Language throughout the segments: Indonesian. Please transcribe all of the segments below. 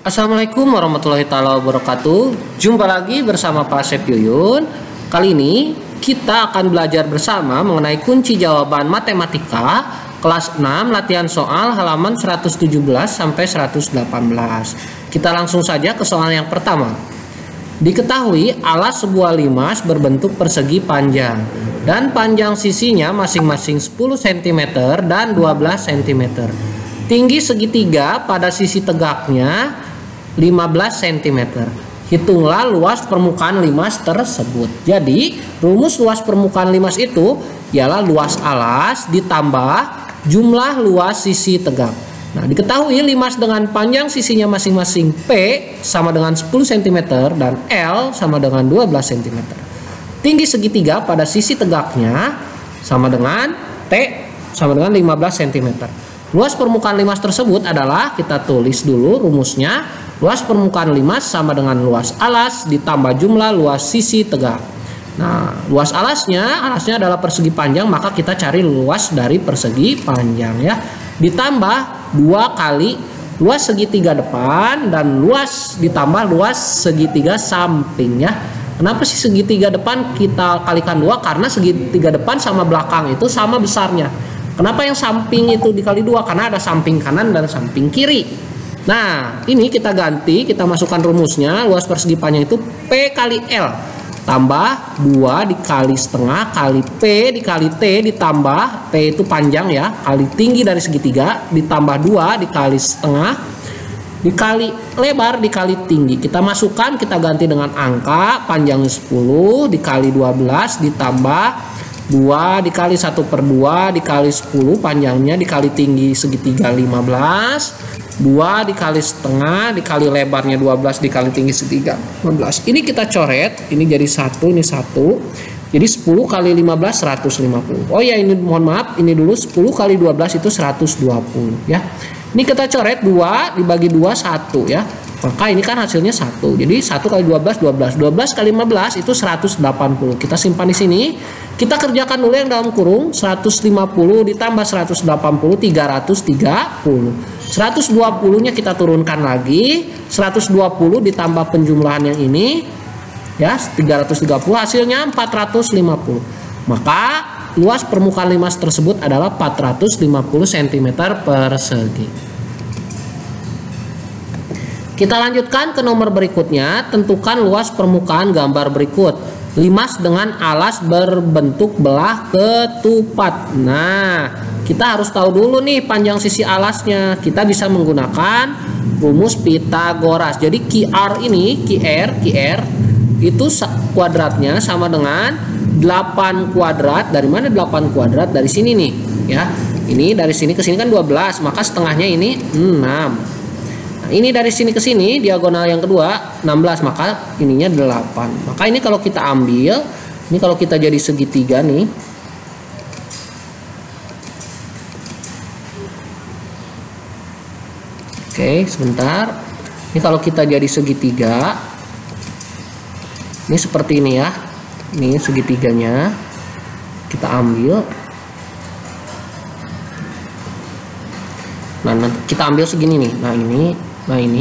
Assalamualaikum warahmatullahi taala wabarakatuh. Jumpa lagi bersama Pak Asep Yuyun. Kali ini kita akan belajar bersama mengenai kunci jawaban matematika kelas 6 latihan soal halaman 117 sampai 118. Kita langsung saja ke soal yang pertama. Diketahui alas sebuah limas berbentuk persegi panjang dan panjang sisinya masing-masing 10 cm dan 12 cm. Tinggi segitiga pada sisi tegaknya 15 cm. Hitunglah luas permukaan limas tersebut. Jadi, rumus luas permukaan limas itu ialah luas alas ditambah jumlah luas sisi tegak. Nah, diketahui limas dengan panjang sisinya masing-masing P sama dengan 10 cm dan L sama dengan 12 cm. Tinggi segitiga pada sisi tegaknya sama dengan T sama dengan 15 cm. Luas permukaan limas tersebut adalah, kita tulis dulu rumusnya, luas permukaan limas sama dengan luas alas ditambah jumlah luas sisi tegak. Nah, luas alasnya adalah persegi panjang, maka kita cari luas dari persegi panjang ya. Ditambah 2 kali luas segitiga depan dan luas ditambah luas segitiga samping ya. Kenapa sih segitiga depan kita kalikan 2? Karena segitiga depan sama belakang itu sama besarnya. Kenapa yang samping itu dikali 2? Karena ada samping kanan dan samping kiri. Nah, ini kita ganti, kita masukkan rumusnya. Luas persegi panjang itu P kali L tambah 2 dikali setengah kali P dikali T ditambah P itu panjang ya, kali tinggi dari segitiga ditambah 2 dikali setengah dikali lebar dikali tinggi. Kita masukkan, kita ganti dengan angka. Panjangnya 10 dikali 12 ditambah 2 dikali 1/2 dikali 10 panjangnya dikali tinggi segitiga 15, 2 dikali setengah dikali lebarnya 12 dikali tinggi segitiga 15. Ini kita coret, ini jadi 1, ini 1. Jadi 10 kali 15 150. Oh ya, ini mohon maaf, ini dulu 10 kali 12 itu 120 ya. Ini kita coret 2 dibagi 2 1 ya. Maka ini kan hasilnya 1. Jadi 1 kali 12 12. 12 kali 15 itu 180. Kita simpan di sini. Kita kerjakan dulu yang dalam kurung. 150 ditambah 180 330. 120-nya kita turunkan lagi. 120 ditambah penjumlahan yang ini ya 330, hasilnya 450. Maka luas permukaan limas tersebut adalah 450 cm persegi. Kita lanjutkan ke nomor berikutnya. Tentukan luas permukaan gambar berikut. Limas dengan alas berbentuk belah ketupat. Nah, kita harus tahu dulu nih panjang sisi alasnya. Kita bisa menggunakan rumus Pitagoras. Jadi QR ini, QR itu kuadratnya sama dengan 8 kuadrat. Dari mana 8 kuadrat? Dari sini nih ya. Ini dari sini ke sini kan 12, maka setengahnya ini 6. Ini dari sini ke sini diagonal yang kedua 16, maka ininya 8. Maka ini kalau kita ambil, ini kalau kita jadi segitiga nih. Oke, sebentar. Ini kalau kita jadi segitiga, ini seperti ini ya. Ini segitiganya. Kita ambil. Nah, kita ambil segini nih. Nah ini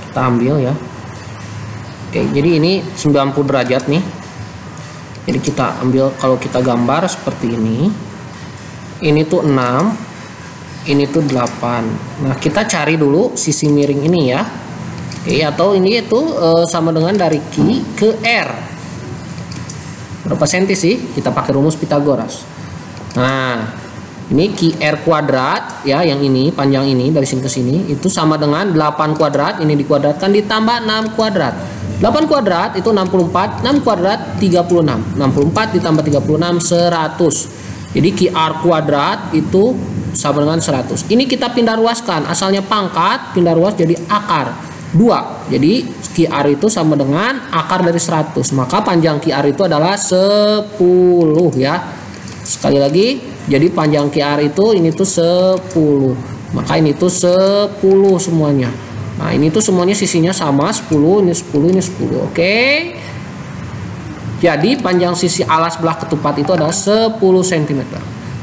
kita ambil ya. Oke, jadi ini 90 derajat nih. Jadi kita ambil, kalau kita gambar seperti ini. Ini tuh 6, ini tuh 8. Nah, kita cari dulu sisi miring ini ya. Oke, atau ini itu sama dengan dari Q ke R. Berapa senti sih? Kita pakai rumus Pitagoras. Nah, ini QR kuadrat ya, yang ini panjang ini dari sini ke sini itu sama dengan 8 kuadrat, ini dikuadratkan ditambah 6 kuadrat. 8 kuadrat itu 64, 6 kuadrat 36. 64 ditambah 36 100. Jadi QR kuadrat itu sama dengan 100. Ini kita pindah ruaskan, asalnya pangkat, pindah ruas jadi akar 2. Jadi QR itu sama dengan akar dari 100. Maka panjang QR itu adalah 10 ya. Sekali lagi, jadi panjang QR itu ini tuh 10. Maka ini tuh 10 semuanya. Nah, ini tuh semuanya sisinya sama 10, ini 10, ini 10. Oke. Jadi panjang sisi alas belah ketupat itu adalah 10 cm.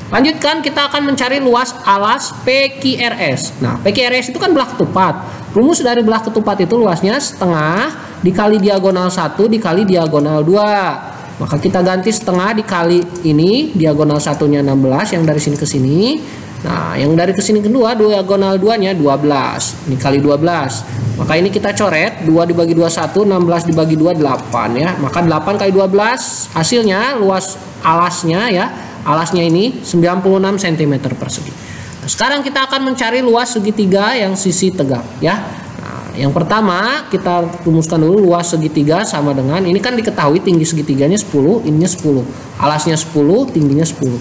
Lanjutkan, kita akan mencari luas alas PQRS. Nah, PQRS itu kan belah ketupat. rumus dari belah ketupat itu luasnya setengah dikali diagonal 1 dikali diagonal 2. Maka kita ganti setengah dikali ini, diagonal 1-nya 16 yang dari sini ke sini. Nah, yang dari ke sini kedua diagonal 2-nya 12. Ini kali 12. Maka ini kita coret 2 dibagi 2 1, 16 dibagi 2 8 ya. Maka 8 kali 12 hasilnya luas alasnya ya. Alasnya ini 96 cm persegi. Nah, sekarang kita akan mencari luas segitiga yang sisi tegak ya. Nah, yang pertama kita rumuskan dulu luas segitiga sama dengan ini kan diketahui tinggi segitiganya 10, ininya 10. Alasnya 10, tingginya 10.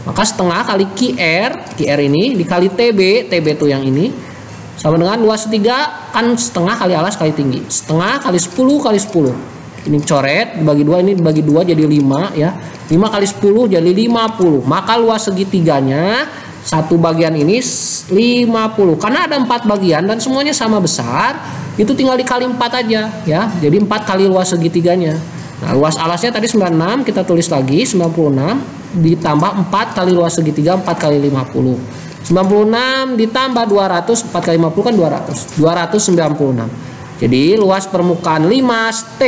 Maka setengah kali QR ini dikali TB itu yang ini sama dengan luas segitiga kan setengah kali alas kali tinggi. Setengah kali 10 kali 10. Ini coret dibagi 2, ini dibagi 2 jadi 5 ya. 5 kali 10 jadi 50. Maka luas segitiganya satu bagian ini 50. Karena ada 4 bagian dan semuanya sama besar, itu tinggal dikali 4 aja ya. Jadi 4 kali luas segitiganya. Nah, luas alasnya tadi 96, kita tulis lagi 96 ditambah 4 kali luas segitiga 4 kali 50. 96 ditambah 200, 4 kali 50 kan 200. 296. Jadi luas permukaan 5T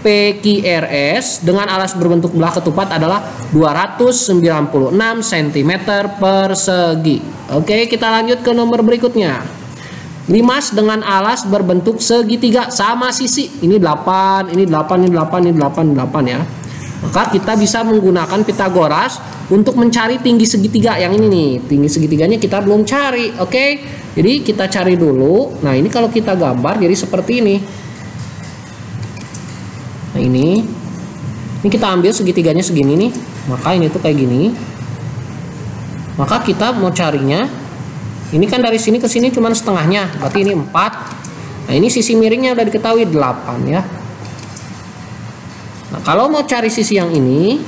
PQRS dengan alas berbentuk belah ketupat adalah 296 cm persegi. Oke, kita lanjut ke nomor berikutnya. Limas dengan alas berbentuk segitiga sama sisi. Ini 8, ini 8, ini 8, ini 8, 8 ya. Maka kita bisa menggunakan Pitagoras untuk mencari tinggi segitiga yang ini nih. Tinggi segitiganya kita belum cari, oke? Jadi kita cari dulu. Nah, ini kalau kita gambar jadi seperti ini. Nah, ini kita ambil segitiganya segini nih. Maka ini tuh kayak gini. Maka kita mau carinya, ini kan dari sini ke sini cuma setengahnya, berarti ini 4. Nah, ini sisi miringnya udah diketahui 8 ya. Nah, kalau mau cari sisi yang ini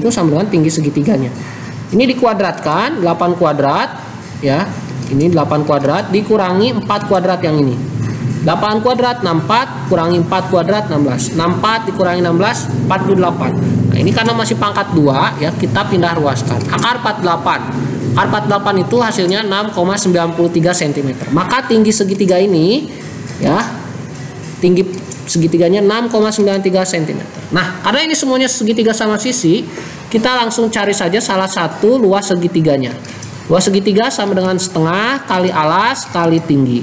tuh sama dengan tinggi segitiganya. Ini dikuadratkan 8 kuadrat ya. Ini 8 kuadrat dikurangi 4 kuadrat yang ini. 8 kuadrat 64 kurangi 4 kuadrat 16. 64 dikurangi 16 48. Nah, ini karena masih pangkat 2 ya, kita pindah ruaskan. Akar 48. Akar 48 itu hasilnya 6,93 cm. Maka tinggi segitiga ini ya, tinggi segitiganya 6,93 cm. Nah, karena ini semuanya segitiga sama sisi, kita langsung cari saja salah satu luas segitiganya. Luas segitiga sama dengan setengah kali alas kali tinggi.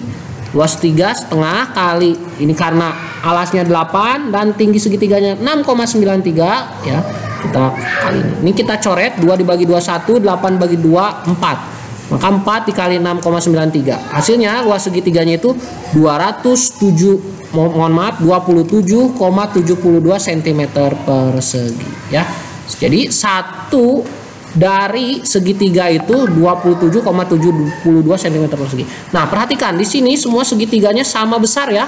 Luas segitiga setengah kali, ini karena alasnya 8 dan tinggi segitiganya 6,93 ya. Kita kali ini. Ini kita coret 2 dibagi 2 1, 8 bagi 2 4. Maka 4 dikali 6,93. Hasilnya luas segitiganya itu 27,72 cm persegi ya. Jadi satu dari segitiga itu 27,72 cm persegi. Nah, perhatikan di sini semua segitiganya sama besar ya.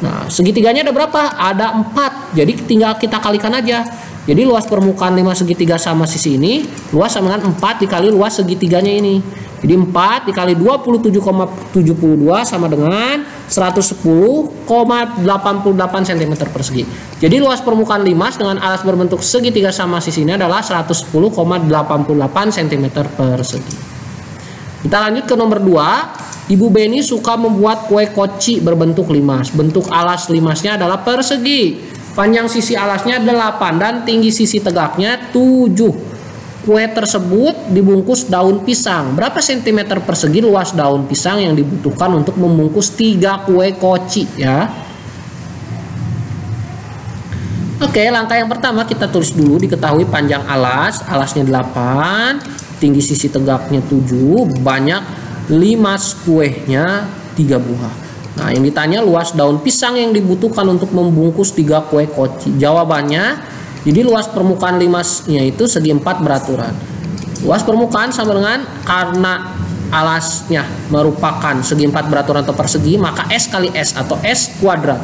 Nah, segitiganya ada berapa? Ada 4. Jadi tinggal kita kalikan aja. Jadi luas permukaan 5 segitiga sama sisi ini luas sama dengan 4 dikali luas segitiganya ini. Jadi 4 dikali 27,72 sama dengan 110,88 cm persegi. Jadi luas permukaan limas dengan alas berbentuk segitiga sama sisi ini adalah 110,88 cm persegi. Kita lanjut ke nomor 2. Ibu Beni suka membuat kue koci berbentuk limas. Bentuk alas limasnya adalah persegi. Panjang sisi alasnya 8 dan tinggi sisi tegaknya 7. Kue tersebut dibungkus daun pisang. Berapa sentimeter persegi luas daun pisang yang dibutuhkan untuk membungkus 3 kue koci ya? Oke, langkah yang pertama kita tulis dulu, diketahui panjang alasnya 8, tinggi sisi tegaknya 7, banyak limas kuenya 3 buah. Nah, yang ditanya luas daun pisang yang dibutuhkan untuk membungkus 3 kue koci. Jawabannya, jadi luas permukaan limasnya itu segi 4 beraturan. Luas permukaan sama dengan karena alasnya merupakan segi 4 beraturan atau persegi, maka S kali S atau S kuadrat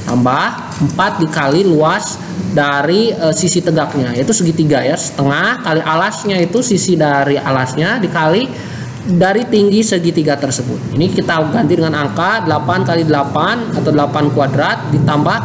tambah 4 dikali luas dari sisi tegaknya, yaitu segitiga ya, setengah kali alasnya itu sisi dari alasnya dikali dari tinggi segitiga tersebut. Ini kita ganti dengan angka 8 kali 8 atau 8 kuadrat ditambah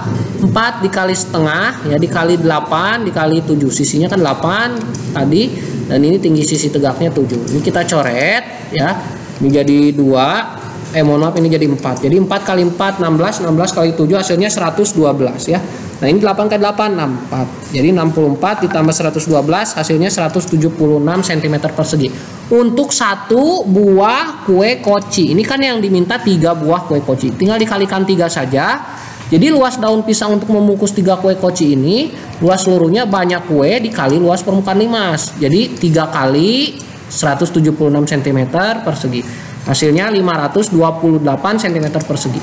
4 dikali setengah ya, dikali 8 dikali 7. Sisinya kan 8 tadi dan ini tinggi sisi tegaknya 7. Ini kita coret ya. Ini jadi 2 mohon maaf, ini jadi 4. Jadi 4 kali 4 16, 16 kali 7 hasilnya 112 ya. Nah, ini 8 kali 8 64. Jadi 64 ditambah 112 hasilnya 176 cm persegi. Untuk satu buah kue koci. Ini kan yang diminta 3 buah kue koci. Tinggal dikalikan 3 saja. Jadi luas daun pisang untuk membungkus 3 kue koci ini, luas seluruhnya banyak kue dikali luas permukaan limas. Jadi 3 kali 176 cm persegi. Hasilnya 528 cm persegi.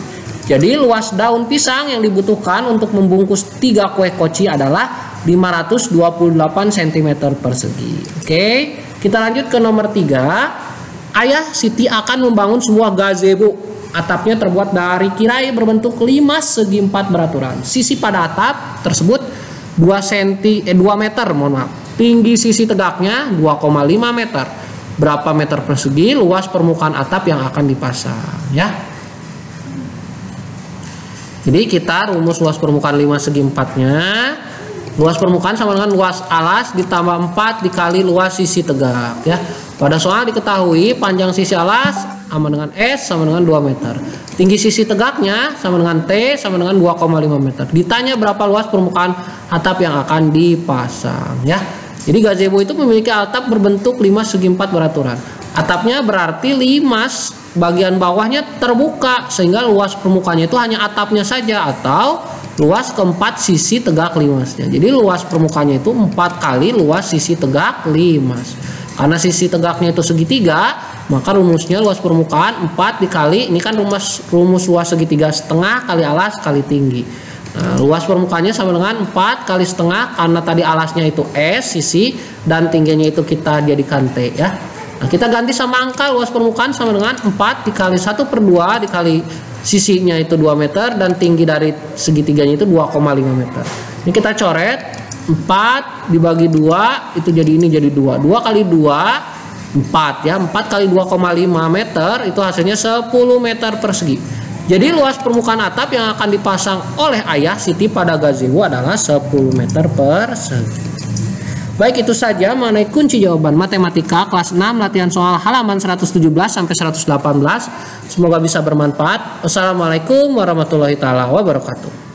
Jadi luas daun pisang yang dibutuhkan untuk membungkus 3 kue koci adalah 528 cm persegi. Oke, kita lanjut ke nomor 3. Ayah Siti akan membangun sebuah gazebo. Atapnya terbuat dari tirai berbentuk 5 segi 4 beraturan. Sisi pada atap tersebut 2 meter, mohon maaf. Tinggi sisi tegaknya 2,5 meter. Berapa meter persegi luas permukaan atap yang akan dipasang ya. Jadi kita rumus luas permukaan 5 segi 4-nya. Luas permukaan sama dengan luas alas ditambah 4 dikali luas sisi tegak ya. Pada soal diketahui panjang sisi alas sama dengan S sama dengan 2 meter. Tinggi sisi tegaknya sama dengan T sama dengan 2,5 meter. Ditanya berapa luas permukaan atap yang akan dipasang ya. Jadi gazebo itu memiliki atap berbentuk 5 segi 4 beraturan. Atapnya berarti limas bagian bawahnya terbuka sehingga luas permukaannya itu hanya atapnya saja atau luas keempat sisi tegak limasnya. Jadi luas permukaannya itu 4 kali luas sisi tegak limas. Karena sisi tegaknya itu segitiga, maka rumusnya luas permukaan 4 dikali, ini kan rumus luas segitiga setengah kali alas kali tinggi. Nah, luas permukaannya sama dengan 4 kali setengah karena tadi alasnya itu S sisi dan tingginya itu kita jadikan T ya. Nah, kita ganti sama angka, luas permukaan sama dengan 4 dikali 1/2 dikali sisinya itu 2 meter dan tinggi dari segitiganya itu 2,5 meter. Ini kita coret 4 dibagi 2 itu jadi ini jadi 2. 2 kali 2 4 ya. 4 kali 2,5 meter itu hasilnya 10 meter persegi. Jadi luas permukaan atap yang akan dipasang oleh Ayah Siti pada gazebo adalah 10 meter persegi. Baik, itu saja mengenai kunci jawaban matematika kelas 6 latihan soal halaman 117 sampai 118. Semoga bisa bermanfaat. Wassalamualaikum warahmatullahi taala wabarakatuh.